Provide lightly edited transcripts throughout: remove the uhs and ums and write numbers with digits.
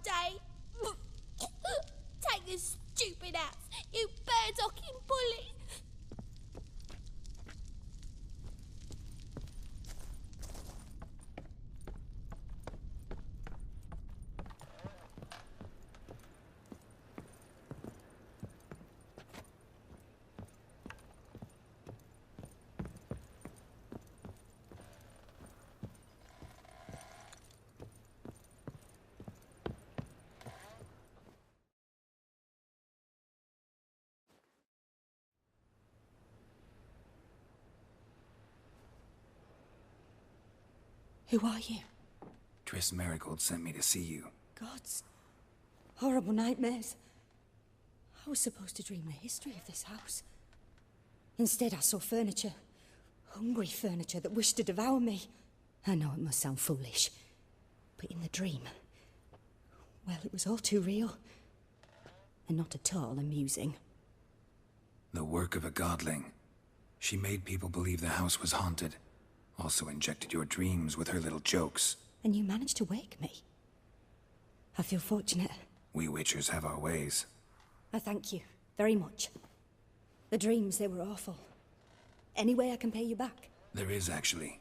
day. Take this stupid house, you bird-docking bully. Who are you? Triss Merigold sent me to see you. Gods. Horrible nightmares. I was supposed to dream the history of this house. Instead, I saw furniture. Hungry furniture that wished to devour me. I know it must sound foolish, but in the dream, well, it was all too real. And not at all amusing. The work of a godling. She made people believe the house was haunted. Also injected your dreams with her little jokes. And you managed to wake me. I feel fortunate. We witchers have our ways. I thank you very much. The dreams, they were awful. Any way I can pay you back? There is, actually.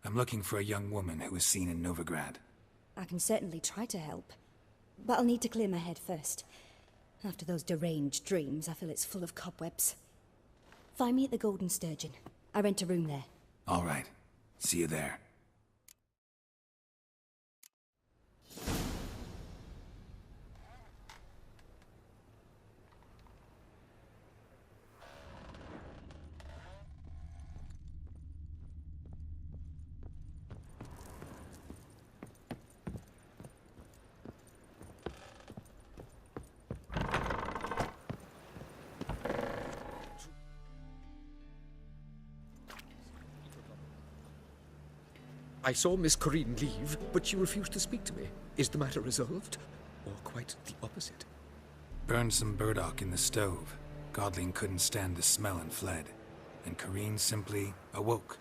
I'm looking for a young woman who was seen in Novigrad. I can certainly try to help. But I'll need to clear my head first. After those deranged dreams, I feel it's full of cobwebs. Find me at the Golden Sturgeon. I rent a room there. All right. See you there. I saw Miss Corinne leave, but she refused to speak to me. Is the matter resolved? Or quite the opposite? Burned some burdock in the stove. Godling couldn't stand the smell and fled. And Corinne simply awoke.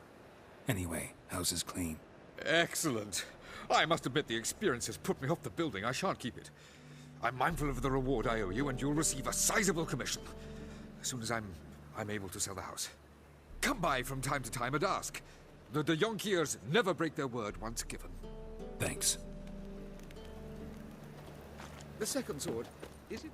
Anyway, house is clean. Excellent. I must admit the experience has put me off the building. I shan't keep it. I'm mindful of the reward I owe you, and you'll receive a sizable commission. As soon as I'm able to sell the house. Come by from time to time and ask. The de Jonkiers never break their word once given. Thanks. The second sword, is it?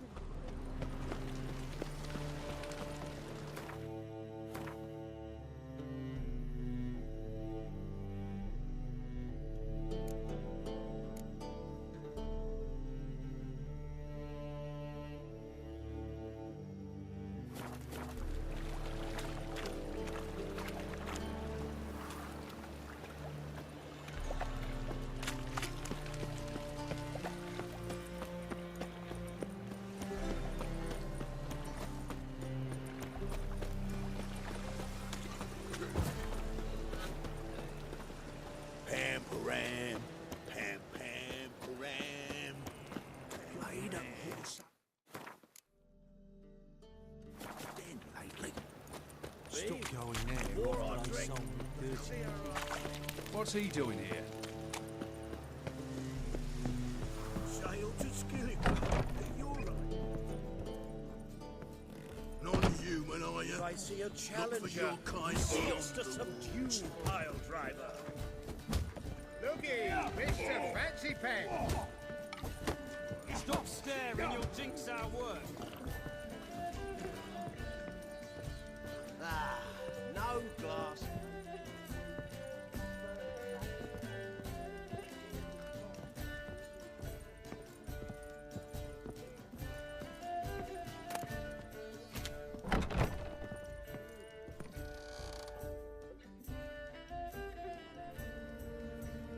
What's he doing here? Sail to Skilligan. You're right. Non-human, are you? I see a challenger. Look for your kind Seeks to subdue pile driver. Looky, Mr. Fancy Pants. Stop staring, you'll jinx our work. Ah, no glass.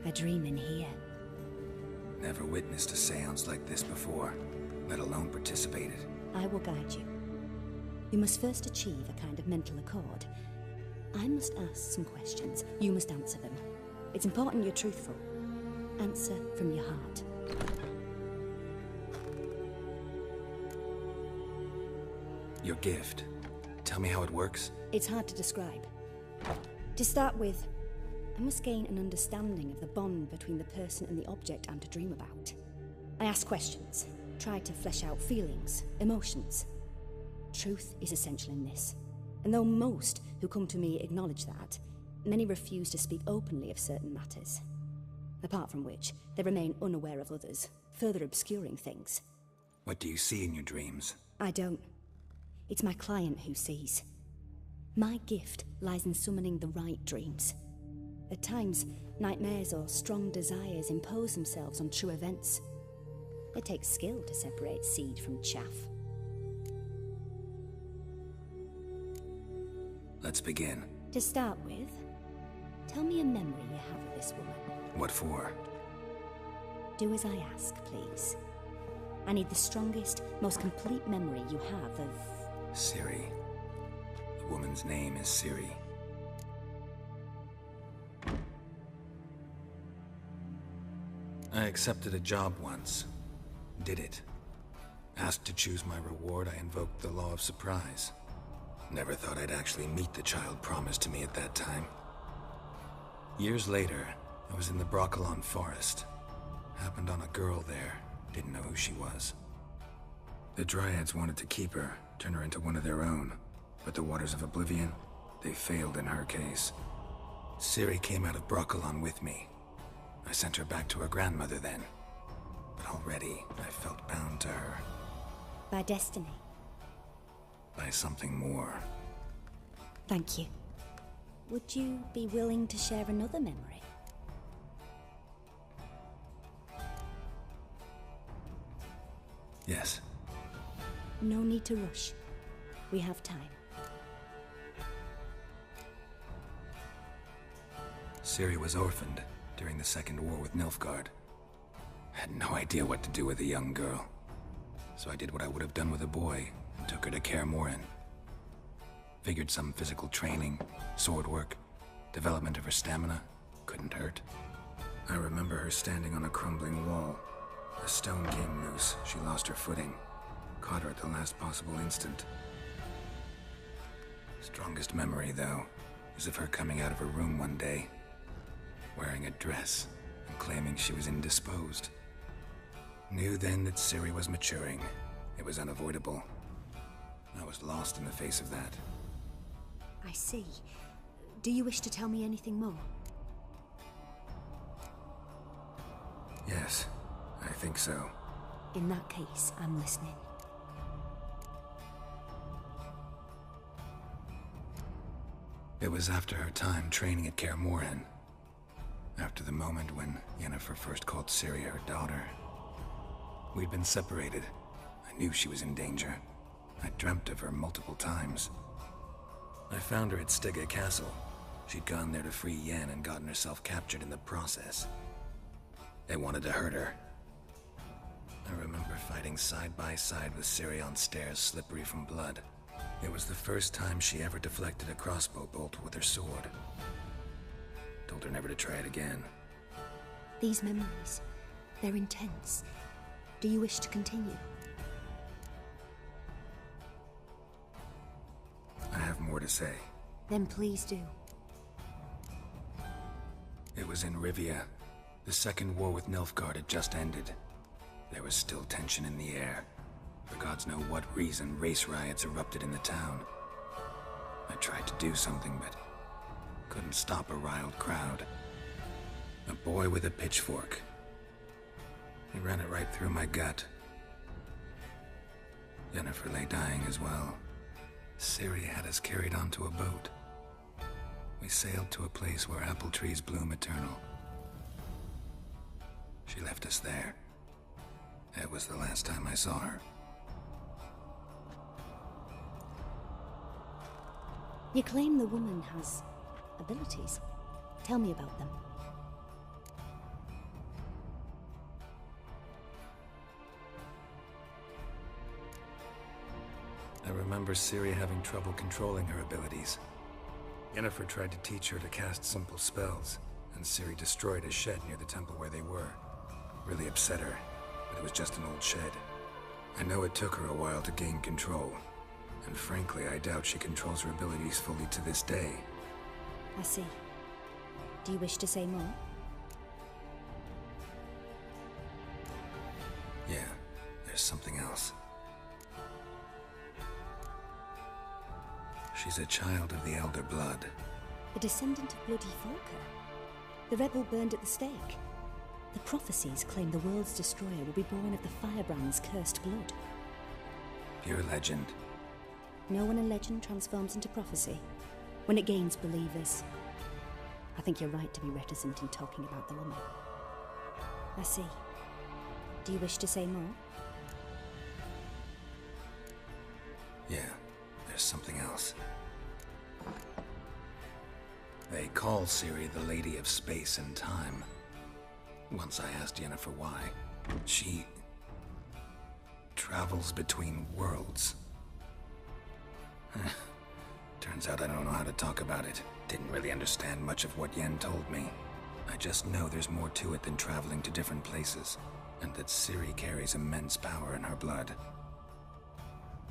I dream in here. Never witnessed a seance like this before, let alone participated. I will guide you. You must first achieve a kind of mental accord. I must ask some questions. You must answer them. It's important you're truthful. Answer from your heart. Your gift. Tell me how it works. It's hard to describe. To start with, I must gain an understanding of the bond between the person and the object I'm to dream about. I ask questions, try to flesh out feelings, emotions. Truth is essential in this, and though most who come to me acknowledge that, many refuse to speak openly of certain matters. Apart from which, they remain unaware of others, further obscuring things. What do you see in your dreams? I don't. It's my client who sees. My gift lies in summoning the right dreams. At times, nightmares or strong desires impose themselves on true events. It takes skill to separate seed from chaff. Let's begin. To start with, tell me a memory you have of this woman. What for? Do as I ask, please. I need the strongest, most complete memory you have of... Ciri. The woman's name is Ciri. I accepted a job once. Did it. Asked to choose my reward, I invoked the law of surprise. Never thought I'd actually meet the child promised to me at that time. Years later, I was in the Brokilon forest. Happened on a girl there. Didn't know who she was. The Dryads wanted to keep her, turn her into one of their own. But the Waters of Oblivion, they failed in her case. Ciri came out of Brokilon with me. I sent her back to her grandmother then. But already, I felt bound to her. By destiny. By something more. Thank you. Would you be willing to share another memory? Yes. No need to rush. We have time. Ciri was orphaned during the Second War with Nilfgaard. Had no idea what to do with a young girl. So I did what I would have done with a boy and took her to Kaer Morhen. Figured some physical training, sword work, development of her stamina couldn't hurt. I remember her standing on a crumbling wall. A stone came loose, she lost her footing. Caught her at the last possible instant. Strongest memory, though, is of her coming out of her room one day, wearing a dress and claiming she was indisposed. Knew then that Ciri was maturing. It was unavoidable. I was lost in the face of that. I see. Do you wish to tell me anything more? Yes, I think so. In that case, I'm listening. It was after her time training at Kaer Morhen. After the moment when Yennefer first called Ciri her daughter. We'd been separated. I knew she was in danger. I dreamt of her multiple times. I found her at Stygga Castle. She'd gone there to free Yen and gotten herself captured in the process. They wanted to hurt her. I remember fighting side by side with Ciri on stairs slippery from blood. It was the first time she ever deflected a crossbow bolt with her sword. Told her never to try it again. These memories, they're intense. Do you wish to continue? I have more to say. Then please do. It was in Rivia. The Second War with Nilfgaard had just ended. There was still tension in the air. For gods know what reason, race riots erupted in the town. I tried to do something, but couldn't stop a riled crowd. A boy with a pitchfork. He ran it right through my gut. Yennefer lay dying as well. Ciri had us carried onto a boat. We sailed to a place where apple trees bloom eternal. She left us there. That was the last time I saw her. You claim the woman has abilities. Tell me about them. I remember Ciri having trouble controlling her abilities. Yennefer tried to teach her to cast simple spells, and Ciri destroyed a shed near the temple where they were. Really upset her, but it was just an old shed. I know it took her a while to gain control, and frankly, I doubt she controls her abilities fully to this day. I see. Do you wish to say more? else. She's a child of the Elder Blood. A descendant of Bloody Falker. The rebel burned at the stake. The prophecies claim the world's destroyer will be born of the Firebrand's cursed blood. Pure legend. Know when a legend transforms into prophecy? When it gains believers. I think you're right to be reticent in talking about the woman. I see. Do you wish to say more? Yeah, there's something else. They call Ciri the Lady of Space and Time. Once I asked Yennefer why. She travels between worlds. Turns out I don't know how to talk about it. Didn't really understand much of what Yen told me. I just know there's more to it than traveling to different places, and that Ciri carries immense power in her blood.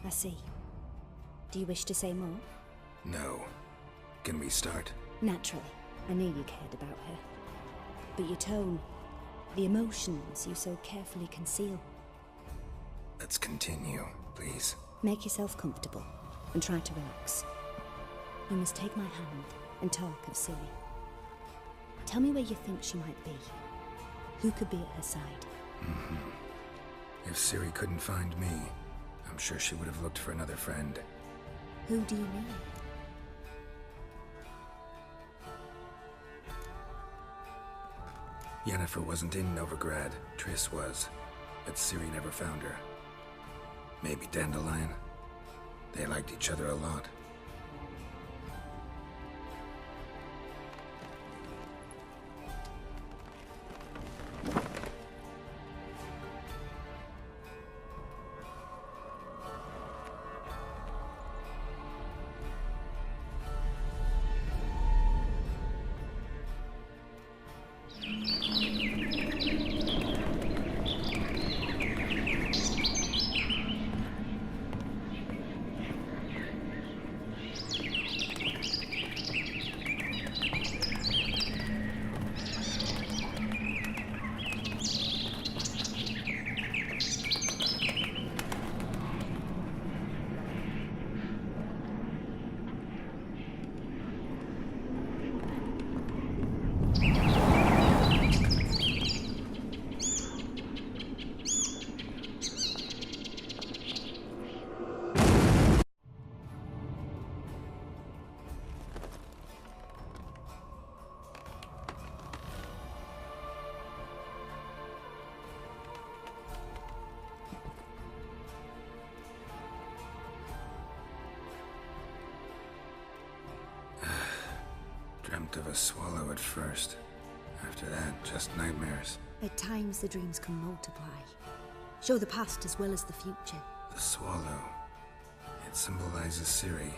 I see. Do you wish to say more? No. Can we start? Naturally. I knew you cared about her. But your tone, the emotions you so carefully conceal. Let's continue, please. Make yourself comfortable, and try to relax. You must take my hand and talk of Ciri. Tell me where you think she might be. Who could be at her side? If Ciri couldn't find me, I'm sure she would have looked for another friend. Who do you mean? Yennefer wasn't in Novigrad. Triss was, but Ciri never found her. Maybe Dandelion? They liked each other a lot. Dreamt of a swallow at first. After that, just nightmares. At times the dreams can multiply. Show the past as well as the future. The swallow. It symbolizes Ciri.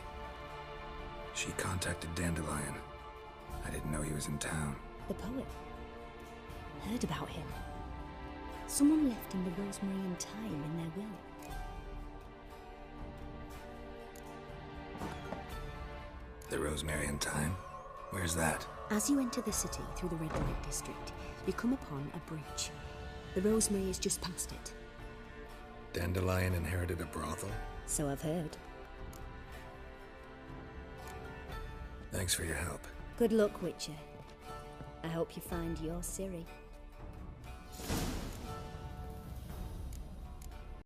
She contacted Dandelion. I didn't know he was in town. The poet. Heard about him. Someone left him the Rosemary and Thyme in their will. The Rosemary and Thyme? Where's that? As you enter the city through the Red Light District, you come upon a bridge. The Rosemary is just past it. Dandelion inherited a brothel? So I've heard. Thanks for your help. Good luck, Witcher. I hope you find your Ciri.